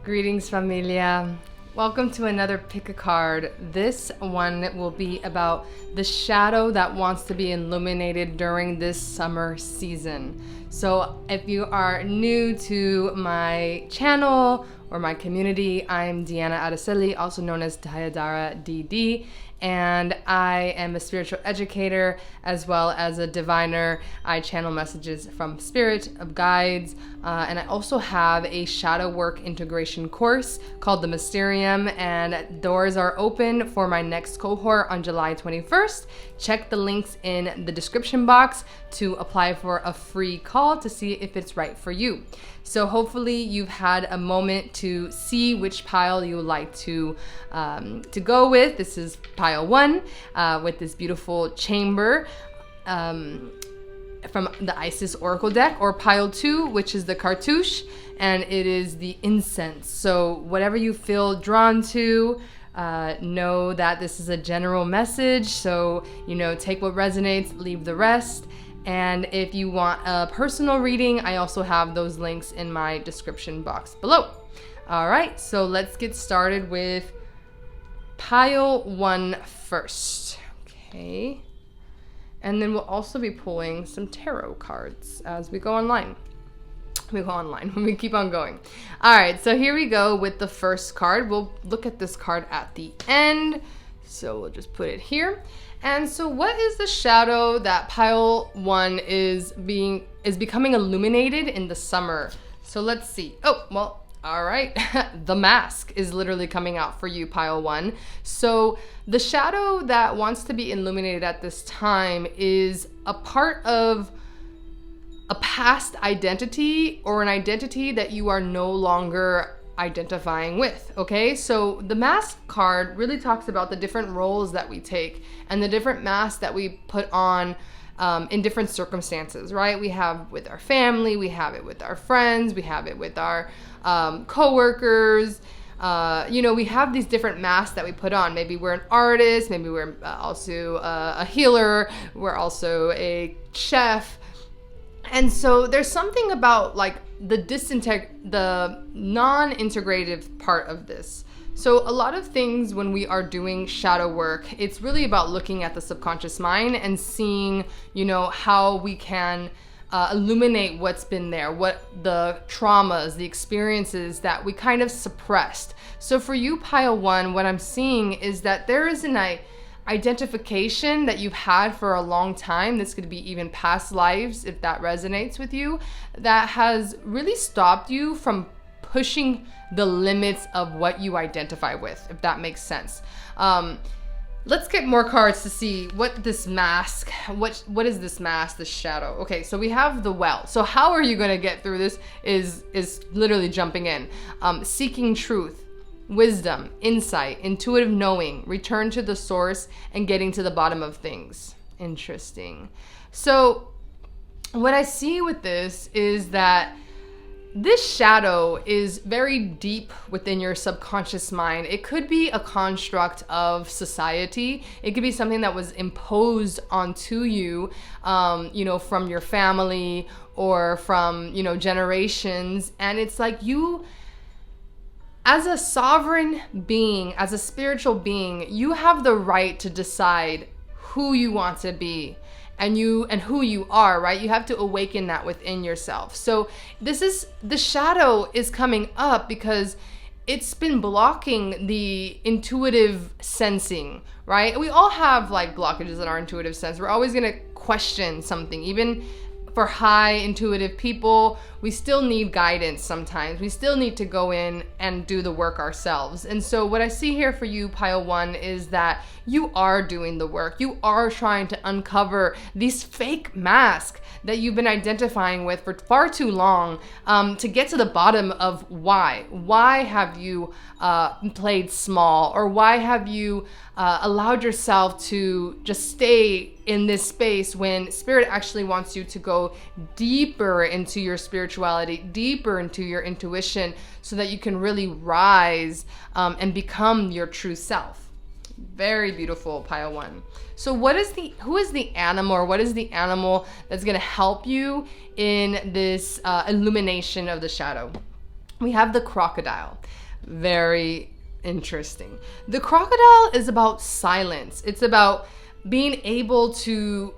Greetings, familia. Welcome to another pick a card. This one will be about the shadow that wants to be illuminated during this summer season. So if you are new to my channel or my community, I'm Deanna Adeseli, also known as Dayadara DD, and I am a spiritual educator as well as a diviner. I channel messages from spirit, of guides, and I also have a shadow work integration course called The Mysterium, and doors are open for my next cohort on July 21st. Check the links in the description box to apply for a free call to see if it's right for you. So hopefully you've had a moment to see which pile you would like to go with. This is pile 1 with this beautiful chamber from the Isis Oracle deck, or pile 2, which is the cartouche, and it is the incense. So whatever you feel drawn to, know that this is a general message. So, take what resonates, leave the rest. And if you want a personal reading, I also have those links in my description box below. All right, so let's get started with pile 1 first. Okay. And then we'll also be pulling some tarot cards as we go online. When we keep on going. All right, so here we go with the first card. We'll look at this card at the end. So we'll just put it here. And so what is the shadow that pile 1 is becoming illuminated in the summer? So let's see. Oh, well, all right. The mask is literally coming out for you, pile 1. So the shadow that wants to be illuminated at this time is a part of a past identity, or an identity that you are no longer identifying with. Okay, so the mask card really talks about the different roles that we take and the different masks that we put on in different circumstances, right? We have with our family, we have it with our friends, we have it with our co-workers. We have these different masks that we put on. Maybe we're an artist, maybe we're also a healer, we're also a chef. And so there's something about like the non-integrative part of this. So a lot of things when we are doing shadow work, it's really about looking at the subconscious mind and seeing, how we can illuminate what's been there, what the traumas, the experiences that we kind of suppressed. So for you, pile 1, what I'm seeing is that there is an identification that you've had for a long time. This could be even past lives, if that resonates with you, that has really stopped you from pushing the limits of what you identify with, if that makes sense. Let's get more cards to see what this mask, what is this mask, this shadow. Okay, so we have the well. So how are you going to get through this is literally jumping in. Seeking truth, wisdom, insight, intuitive knowing, return to the source, and getting to the bottom of things. Interesting. So what I see with this is that this shadow is very deep within your subconscious mind. It could be a construct of society. It could be something that was imposed onto you, from your family or from, generations. And it's like you, as a sovereign being, as a spiritual being, you have the right to decide who you want to be and who you are, right? You have to awaken that within yourself. So the shadow is coming up because it's been blocking the intuitive sensing, right? We all have like blockages in our intuitive sense. We're always gonna question something, even for high intuitive people. We still need guidance sometimes. We still need to go in and do the work ourselves. And so what I see here for you, pile 1, is that you are doing the work. You are trying to uncover these fake masks that you've been identifying with for far too long, to get to the bottom of why. Why have you played small, or why have you allowed yourself to just stay in this space when spirit actually wants you to go deeper into your spirituality, deeper into your intuition, so that you can really rise and become your true self. Very beautiful, pile 1. So who is the animal, or what is the animal that's going to help you in this illumination of the shadow? we have the crocodile. Very interesting. The crocodile is about silence. It's about being able to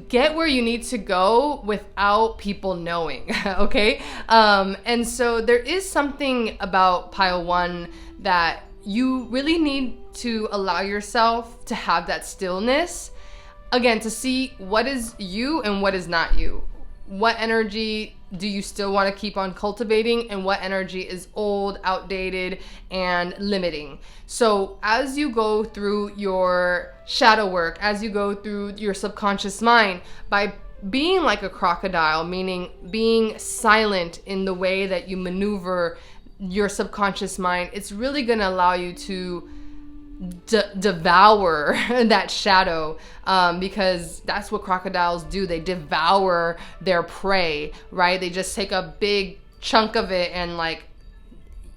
get where you need to go without people knowing, okay? And so there is something about pile 1 that you really need to allow yourself to have that stillness, again, to see what is you and what is not you. What energy do you still want to keep on cultivating, and what energy is old, outdated, and limiting? So as you go through your shadow work, as you go through your subconscious mind, by being like a crocodile, meaning being silent in the way that you maneuver your subconscious mind, it's really going to allow you to devour that shadow, because that's what crocodiles do. They devour their prey, right? They just take a big chunk of it, and like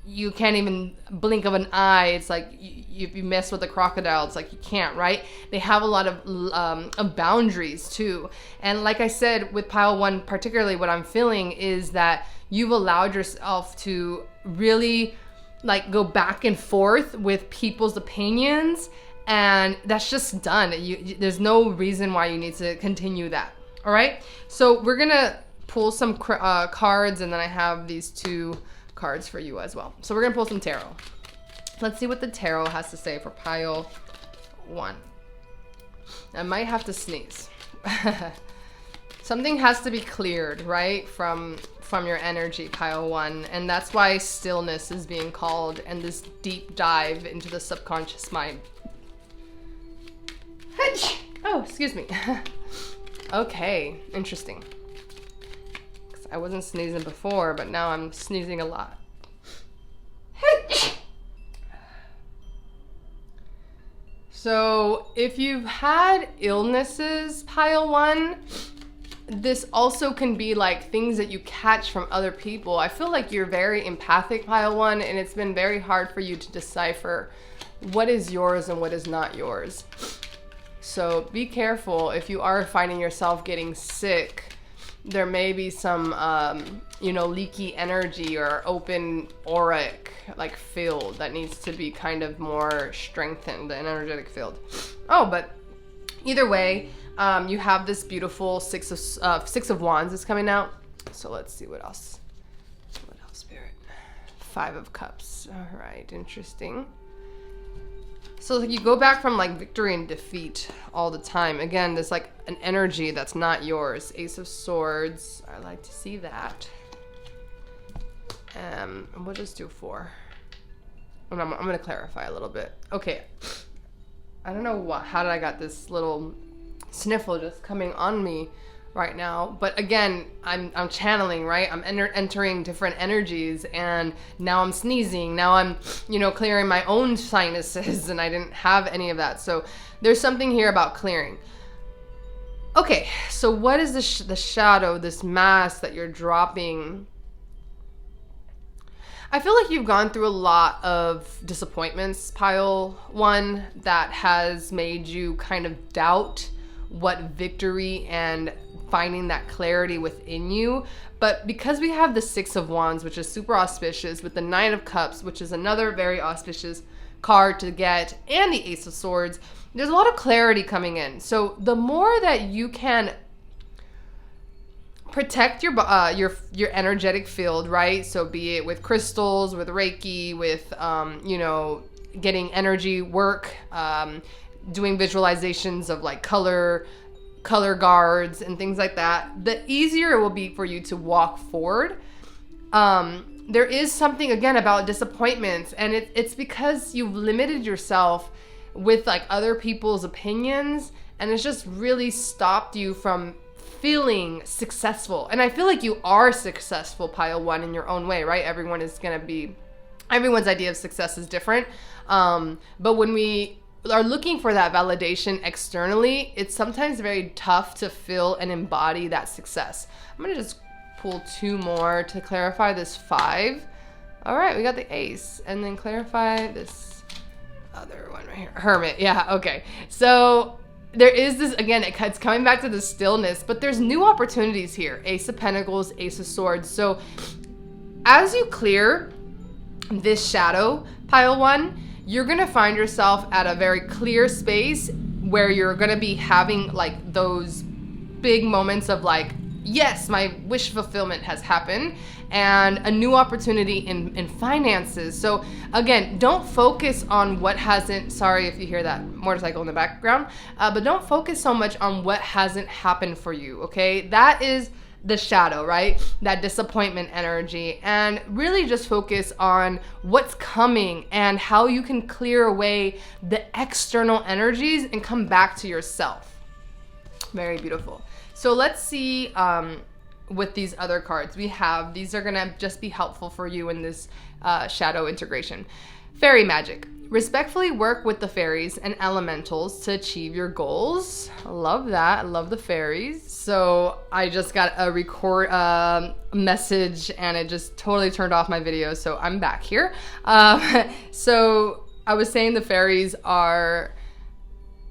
you can't even blink of an eye. It's like if you mess with a crocodile, it's like you can't, right? They have a lot of boundaries too. And like I said, with pile 1 particularly, what I'm feeling is that you've allowed yourself to really like go back and forth with people's opinions, and that's just done. There's no reason why you need to continue that. All right, so we're gonna pull some cards, and then I have these 2 cards for you as well. So we're gonna pull some tarot. Let's see what the tarot has to say for pile 1. I might have to sneeze. Something has to be cleared, right, from your energy, pile 1, and that's why stillness is being called, and this deep dive into the subconscious mind. Oh, excuse me. Okay, interesting. I wasn't sneezing before, but now I'm sneezing a lot. So if you've had illnesses, pile 1, this also can be like things that you catch from other people. I feel like you're very empathic, pile 1, and it's been very hard for you to decipher what is yours and what is not yours. So be careful if you are finding yourself getting sick. There may be some, leaky energy or open auric like field that needs to be kind of more strengthened, an energetic field. Oh, but either way, you have this beautiful six of wands is coming out. So let's see what else. What else, Spirit? 5 of cups. All right, interesting. So you go back from like victory and defeat all the time. Again, there's like an energy that's not yours. Ace of swords. I like to see that. We'll just do 4. And I'm gonna clarify a little bit. Okay. I don't know how did I got this little sniffle just coming on me right now, but again, I'm channeling, right? I'm entering different energies, and now I'm sneezing. Now I'm, clearing my own sinuses, and I didn't have any of that. So there's something here about clearing. Okay, so what is the shadow, this mask that you're dropping? I feel like you've gone through a lot of disappointments, pile 1, that has made you kind of doubt what victory and finding that clarity within you. But because we have the 6 of wands, which is super auspicious, with the 9 of cups, which is another very auspicious card to get, and the ace of swords, there's a lot of clarity coming in. So the more that you can protect your energetic field, right? So be it with crystals, with Reiki, with getting energy work, doing visualizations of like color guards and things like that, the easier it will be for you to walk forward. There is something again about disappointments, and it's because you've limited yourself with like other people's opinions, and it's just really stopped you from feeling successful. And I feel like you are successful, pile 1, in your own way, right? Everyone's idea of success is different. But when we are looking for that validation externally, it's sometimes very tough to feel and embody that success. I'm gonna just pull 2 more to clarify this 5. All right, we got the ace, and then clarify this other one right here, hermit. Yeah, okay. So there is this, again, it's coming back to the stillness, but there's new opportunities here. Ace of pentacles, ace of swords. So as you clear this shadow, pile 1, you're going to find yourself at a very clear space where you're going to be having like those big moments of like, yes, my wish fulfillment has happened, and a new opportunity in finances. So again, don't focus on what hasn't, sorry if you hear that motorcycle in the background, but don't focus so much on what hasn't happened for you, okay? That is the shadow, right? That disappointment energy. And really just focus on what's coming and how you can clear away the external energies and come back to yourself. Very beautiful. So let's see with these other cards we have. These are gonna just be helpful for you in this shadow integration. Fairy magic. Respectfully work with the fairies and elementals to achieve your goals. I love that. I love the fairies. So I just got a record message and it just totally turned off my video. So I'm back here. So I was saying the fairies are,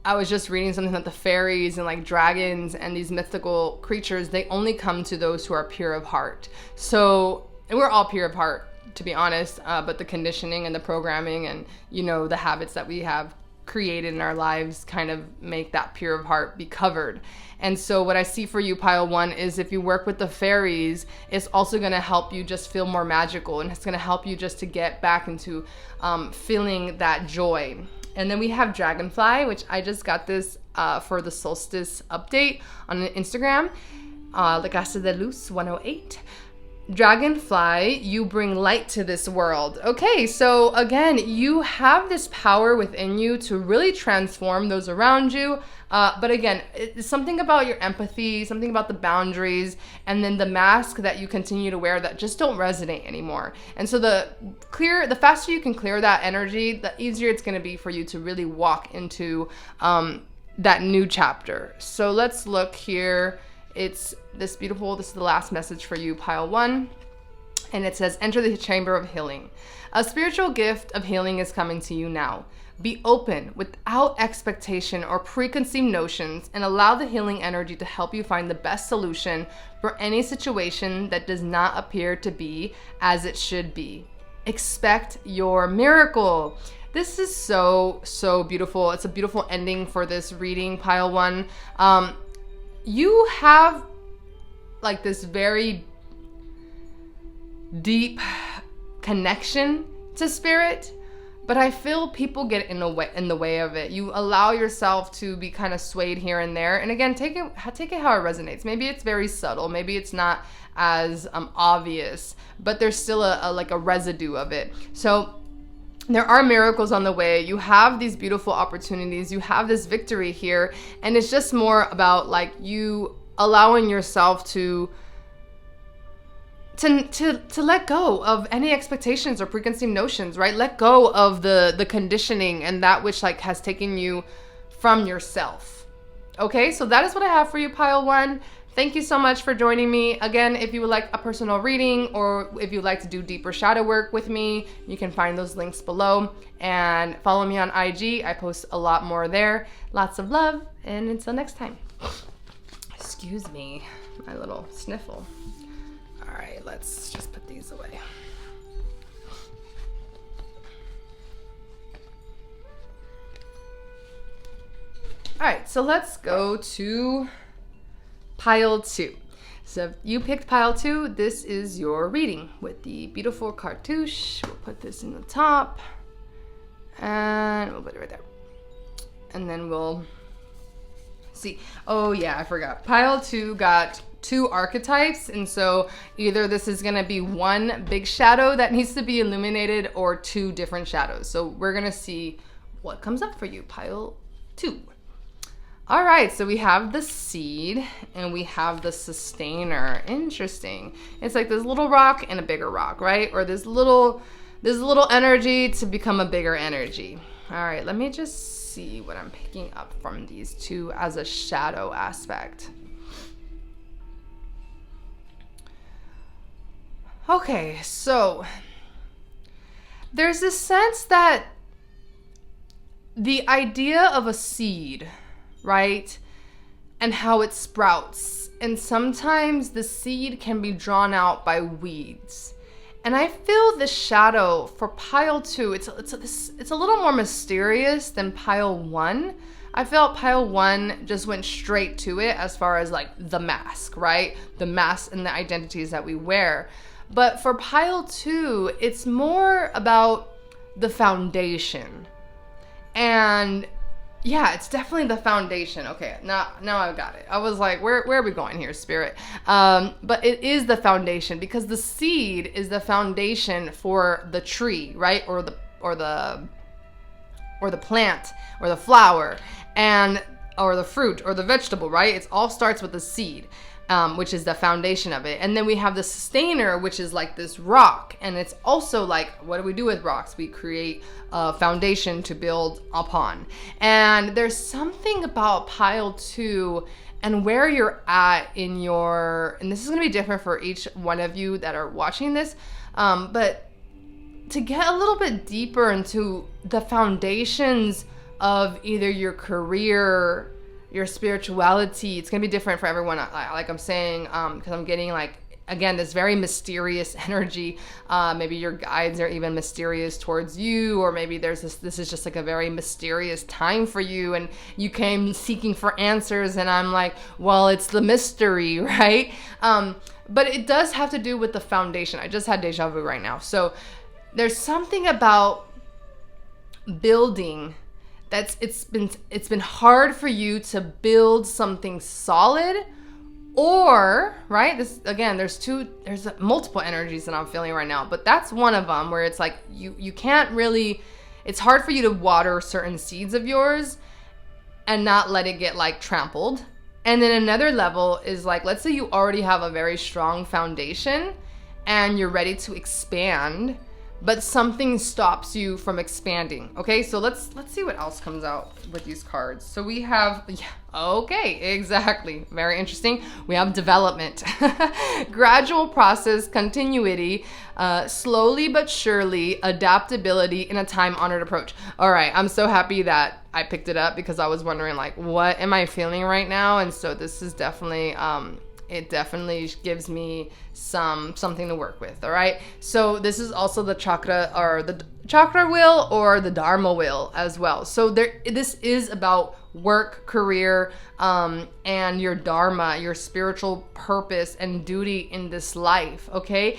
I was just reading something that the fairies and like dragons and these mythical creatures, they only come to those who are pure of heart. So, and we're all pure of heart, to be honest, but the conditioning and the programming and, you know, the habits that we have created in our lives kind of make that pure of heart be covered. And so what I see for you, pile 1, is if you work with the fairies, it's also going to help you just feel more magical, and it's going to help you just to get back into feeling that joy. And then we have Dragonfly, which I just got this for the Solstice update on Instagram, Casa de Luz 108. Dragonfly, you bring light to this world. Okay, so again, you have this power within you to really transform those around you. But again, it's something about your empathy, something about the boundaries, and then the mask that you continue to wear that just don't resonate anymore. And so the faster you can clear that energy, the easier it's going to be for you to really walk into that new chapter. So let's look here. It's this beautiful, this is the last message for you, pile 1. And it says, enter the chamber of healing. A spiritual gift of healing is coming to you now. Be open without expectation or preconceived notions and allow the healing energy to help you find the best solution for any situation that does not appear to be as it should be. Expect your miracle. This is so, so beautiful. It's a beautiful ending for this reading, pile 1. You have like this very deep connection to spirit, but I feel people get in the way of it. You allow yourself to be kind of swayed here and there. And again, take it how it resonates. Maybe it's very subtle. Maybe it's not as obvious, but there's still a residue of it. So there are miracles on the way. You have these beautiful opportunities. You have this victory here. And it's just more about like you allowing yourself to let go of any expectations or preconceived notions, right? Let go of the conditioning and that which like has taken you from yourself. Okay, so that is what I have for you, pile 1. Thank you so much for joining me. Again, if you would like a personal reading or if you'd like to do deeper shadow work with me, you can find those links below. And follow me on IG. I post a lot more there. Lots of love, and until next time. Excuse me, my little sniffle. All right, let's just put these away. All right, so let's go to pile 2. So if you picked pile 2, this is your reading with the beautiful cartouche. We'll put this in the top and we'll put it right there. And then we'll see. Oh yeah, I forgot. Pile 2 got 2 archetypes. And so either this is gonna be one big shadow that needs to be illuminated or 2 different shadows. So we're gonna see what comes up for you, pile 2. All right, so we have the seed and we have the sustainer. Interesting. It's like this little rock and a bigger rock, right? Or this little energy to become a bigger energy. All right, let me just see what I'm picking up from these 2 as a shadow aspect. Okay, so there's this sense that the idea of a seed, right? And how it sprouts. And sometimes the seed can be drawn out by weeds. And I feel the shadow for pile 2, it's a little more mysterious than pile 1. I felt pile 1 just went straight to it as far as like the mask, right? The mask and the identities that we wear. But for pile 2, it's more about the foundation. And yeah, it's definitely the foundation. Okay, now I've got it. I was like, where are we going here, Spirit? But it is the foundation, because the seed is the foundation for the tree, right? Or the plant, or the flower, or the fruit, or the vegetable, right? It all starts with the seed, which is the foundation of it. And then we have the sustainer, which is like this rock. And it's also like, what do we do with rocks? We create a foundation to build upon. And there's something about pile 2 and where you're at in your, and this is going to be different for each one of you that are watching this, but to get a little bit deeper into the foundations of either your career, your spirituality, it's going to be different for everyone, like I'm saying, because I'm getting like, again, this very mysterious energy. Maybe your guides are even mysterious towards you, or maybe this is just like a very mysterious time for you, and you came seeking for answers, and I'm like, well, it's the mystery, right? But it does have to do with the foundation. I just had deja vu right now. So there's something about building it's been hard for you to build something solid, or, right, this again, there's multiple energies that I'm feeling right now, but that's one of them, where it's like you can't really, it's hard for you to water certain seeds of yours and not let it get like trampled. And then another level is like, let's say you already have a very strong foundation and you're ready to expand, but something stops you from expanding. Okay, so let's see what else comes out with these cards. So we have, okay, exactly, very interesting. We have development, gradual process, continuity, slowly but surely, adaptability, in a time-honored approach. All right, I'm so happy that I picked it up, because I was wondering like, what am I feeling right now? And so this is definitely, it definitely gives me something to work with. All right, so this is also the chakra, or the chakra wheel, or the dharma wheel as well. So this is about work, career, and your dharma, your spiritual purpose and duty in this life. Okay,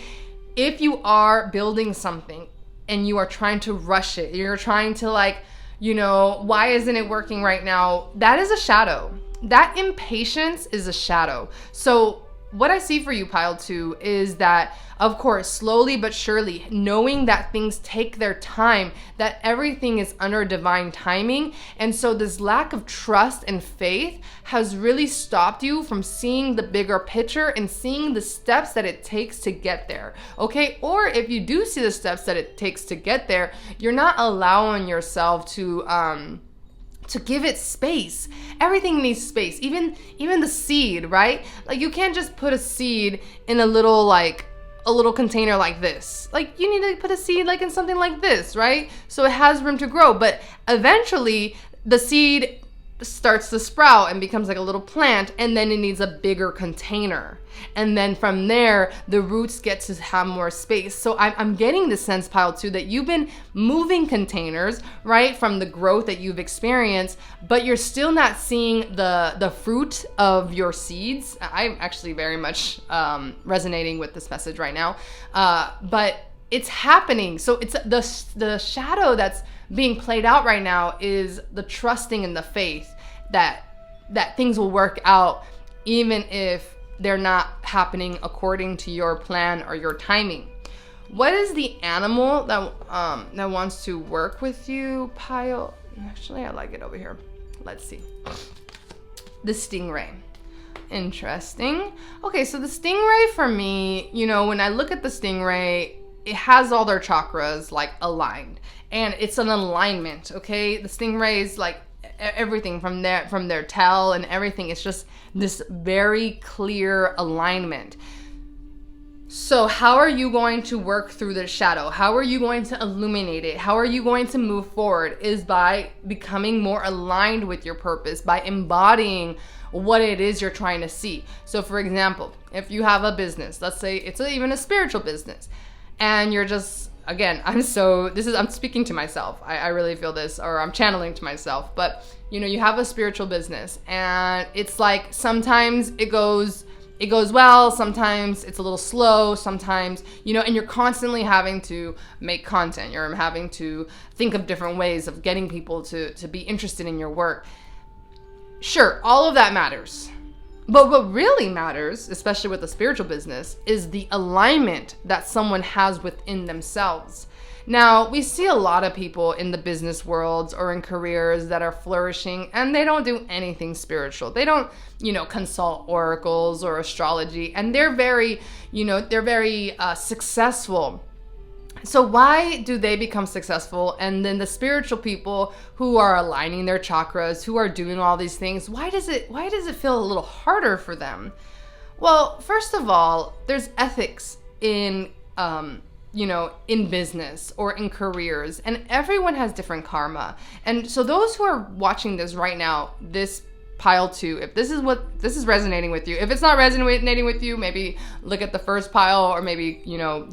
if you are building something and you are trying to rush it, you're trying to like, why isn't it working right now? That is a shadow. That impatience is a shadow. So what I see for you, pile 2, is that, of course, slowly but surely, knowing that things take their time, that everything is under divine timing. And so this lack of trust and faith has really stopped you from seeing the bigger picture and seeing the steps that it takes to get there. Okay, or if you do see the steps that it takes to get there, you're not allowing yourself to give it space. Everything needs space, even the seed, right? Like, you can't just put a seed in a little container like this. Like, you need to put a seed like in something like this, right? So it has room to grow, but eventually the seed starts to sprout and becomes like a little plant, and then it needs a bigger container. And then from there, the roots get to have more space. So I'm getting the sense, pile 2, that you've been moving containers, right, from the growth that you've experienced, but you're still not seeing the fruit of your seeds. I'm actually very much resonating with this message right now. But it's happening. So it's the shadow that's being played out right now is the trusting and the faith that things will work out, even if they're not happening according to your plan or your timing. What is the animal that wants to work with you, pile? Actually, I like it over here. Let's see. The stingray. Interesting. Okay, so the stingray for me, when I look at the stingray, it has all their chakras like aligned, and it's an alignment. Okay, the stingray is like everything from their tail and everything. It's just this very clear alignment. So how are you going to work through the shadow? How are you going to illuminate it? How are you going to move forward? Is by becoming more aligned with your purpose, by embodying what it is you're trying to see. So for example, if you have a business, let's say it's even a spiritual business, and you're just, again, I'm speaking to myself. I really feel this, or I'm channeling to myself. But, you have a spiritual business, and it's like sometimes it goes well, sometimes it's a little slow, sometimes, and you're constantly having to make content. You're having to think of different ways of getting people to be interested in your work. Sure, all of that matters. But what really matters, especially with the spiritual business, is the alignment that someone has within themselves. Now, we see a lot of people in the business worlds or in careers that are flourishing, and they don't do anything spiritual. They don't, consult oracles or astrology, and they're very successful. So why do they become successful? And then the spiritual people who are aligning their chakras, who are doing all these things, why does it feel a little harder for them? Well, first of all, there's ethics in in business or in careers, and everyone has different karma. And so those who are watching this right now, this pile 2, if this is resonating with you. If it's not resonating with you, maybe look at the first pile, or maybe,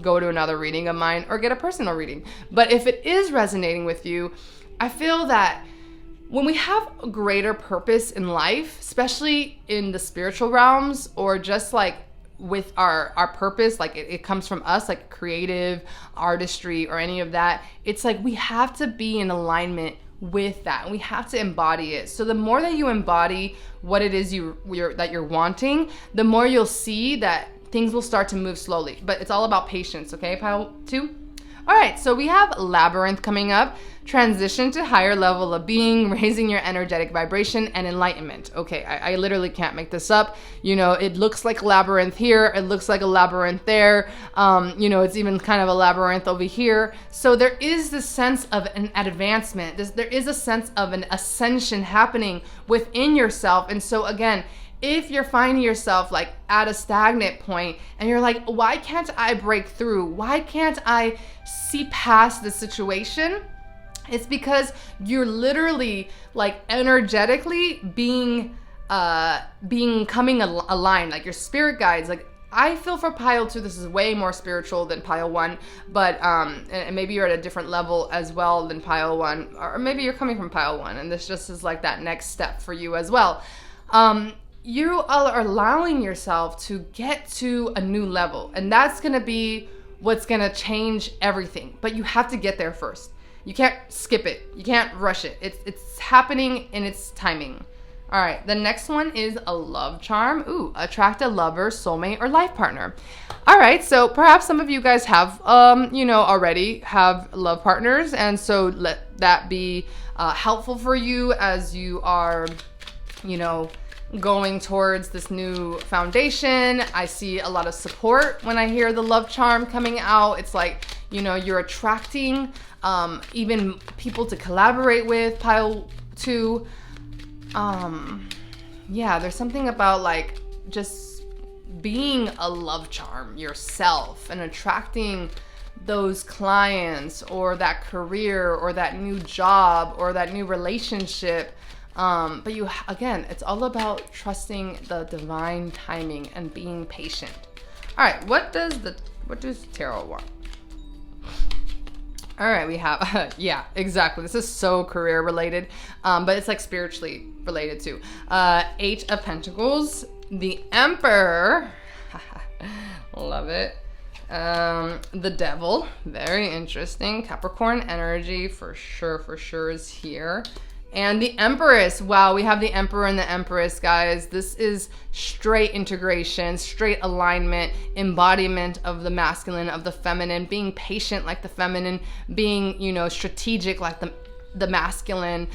go to another reading of mine or get a personal reading. But if it is resonating with you, I feel that when we have a greater purpose in life, especially in the spiritual realms, or just like with our purpose, like it comes from us, like creative artistry or any of that, it's like we have to be in alignment with that, and we have to embody it. So the more that you embody what it is that you're wanting, the more you'll see that things will start to move slowly. But it's all about patience, okay, pile 2? All right, so we have Labyrinth coming up. Transition to higher level of being, raising your energetic vibration, and enlightenment. Okay, I literally can't make this up. It looks like a labyrinth here. It looks like a labyrinth there. It's even kind of a labyrinth over here. So there is this sense of an advancement. There is a sense of an ascension happening within yourself. And so again, if you're finding yourself like at a stagnant point and you're like, why can't I break through? Why can't I see past the situation? It's because you're literally like energetically coming aligned, like your spirit guides. Like I feel for pile 2, this is way more spiritual than pile 1, but and maybe you're at a different level as well than pile 1, or maybe you're coming from pile 1, and this just is like that next step for you as well. You are allowing yourself to get to a new level, and that's gonna be what's gonna change everything. But you have to get there first. You can't skip it. You can't rush it. It's happening in its timing. All right, the next one is a love charm. Ooh, attract a lover, soulmate, or life partner. All right, so perhaps some of you guys have, already have love partners, and so let that be helpful for you as you are, going towards this new foundation. I see a lot of support when I hear the love charm coming out. It's like, you're attracting even people to collaborate with, pile 2. There's something about like just being a love charm yourself and attracting those clients or that career or that new job or that new relationship. But again, it's all about trusting the divine timing and being patient. All right, what does tarot want? All right, we have, yeah, exactly. This is so career related, but it's like spiritually related too. 8 of Pentacles, the Emperor, love it. The Devil, very interesting. Capricorn energy for sure is here. And the Empress. Wow, we have the Emperor and the Empress, guys. This is straight integration, straight alignment, embodiment of the masculine, of the feminine, being patient like the feminine, being, strategic like the masculine,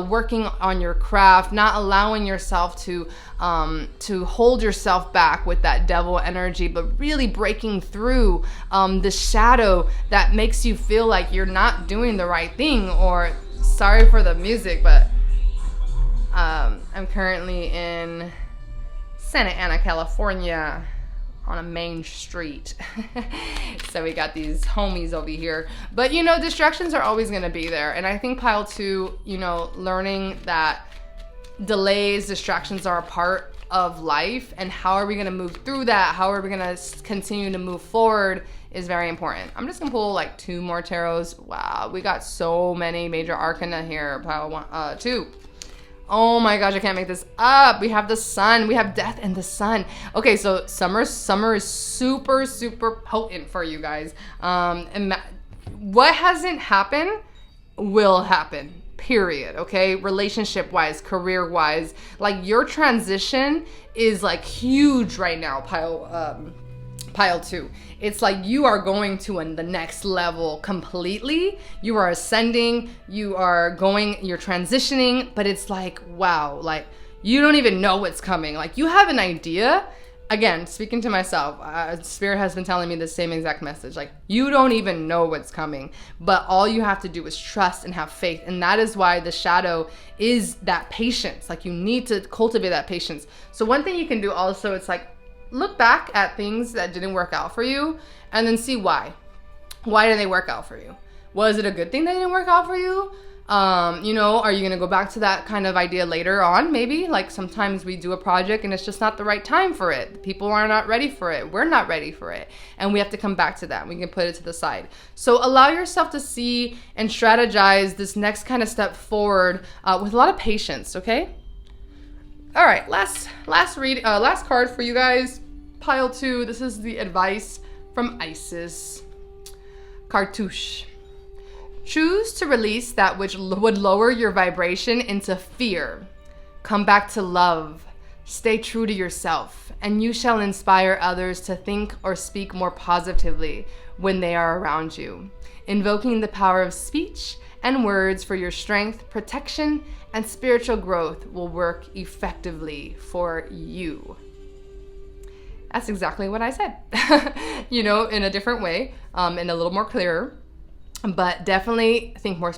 working on your craft, not allowing yourself to hold yourself back with that devil energy, but really breaking through the shadow that makes you feel like you're not doing the right thing. Or sorry for the music, but I'm currently in Santa Ana, California, on a main street. So we got these homies over here. But distractions are always gonna be there. And I think pile 2, learning that delays, distractions are a part of life, and how are we gonna move through that? How are we gonna continue to move forward is very important. I'm just gonna pull like 2 more tarots. Wow, we got so many major arcana here. Pile 1, 2. Oh my gosh, I can't make this up. We have the sun, we have death and the sun. Okay, so summer is super, super potent for you guys. And what hasn't happened will happen, period. Okay, relationship wise, career wise, like your transition is like huge right now, pile 2. It's like you are going to the next level completely. You are ascending, you're transitioning, but it's like, wow, like you don't even know what's coming. Like you have an idea. Again, speaking to myself, Spirit has been telling me the same exact message. Like you don't even know what's coming, but all you have to do is trust and have faith. And that is why the shadow is that patience. Like you need to cultivate that patience. So one thing you can do also, it's like, look back at things that didn't work out for you and then see why. Why didn't they work out for you? Was it a good thing they didn't work out for you? You know, are you going to go back to that kind of idea later on? Maybe like sometimes we do a project and it's just not the right time for it. People are not ready for it. We're not ready for it. And we have to come back to that. We can put it to the side. So allow yourself to see and strategize this next kind of step forward with a lot of patience. Okay. All right. Last card for you guys. Pile 2. This is the advice from Isis. Cartouche. Choose to release that which would lower your vibration into fear. Come back to love. Stay true to yourself, and you shall inspire others to think or speak more positively when they are around you. Invoking the power of speech and words for your strength, protection, and spiritual growth will work effectively for you. That's exactly what I said, you know, in a different way, and a little more clearer, but definitely think or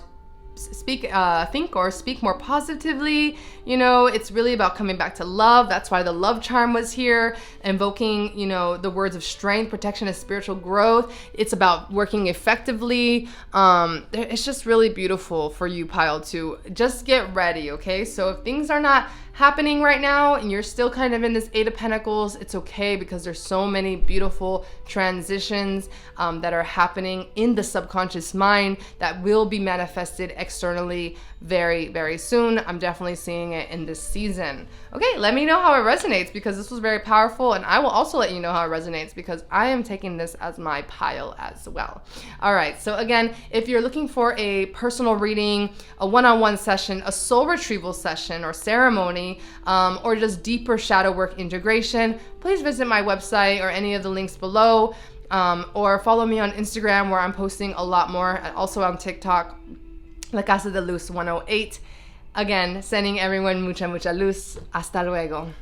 speak more positively. You know, it's really about coming back to love. That's why the love charm was here, invoking, you know, the words of strength, protection, and spiritual growth. It's about working effectively. It's just really beautiful for you, pile 2. Just get ready, okay? So if things are not happening right now and you're still kind of in this 8 of Pentacles, it's okay, because there's so many beautiful transitions that are happening in the subconscious mind that will be manifested externally very, very soon. I'm definitely seeing it in this season. Okay, let me know how it resonates, because this was very powerful, and I will also let you know how it resonates because I am taking this as my pile as well. All right, so again, if you're looking for a personal reading, a one-on-one session, a soul retrieval session or ceremony, or just deeper shadow work integration, please visit my website or any of the links below, or follow me on Instagram, where I'm posting a lot more, and also on TikTok, La Casa de Luz 108. Again, sending everyone mucha luz. Hasta luego.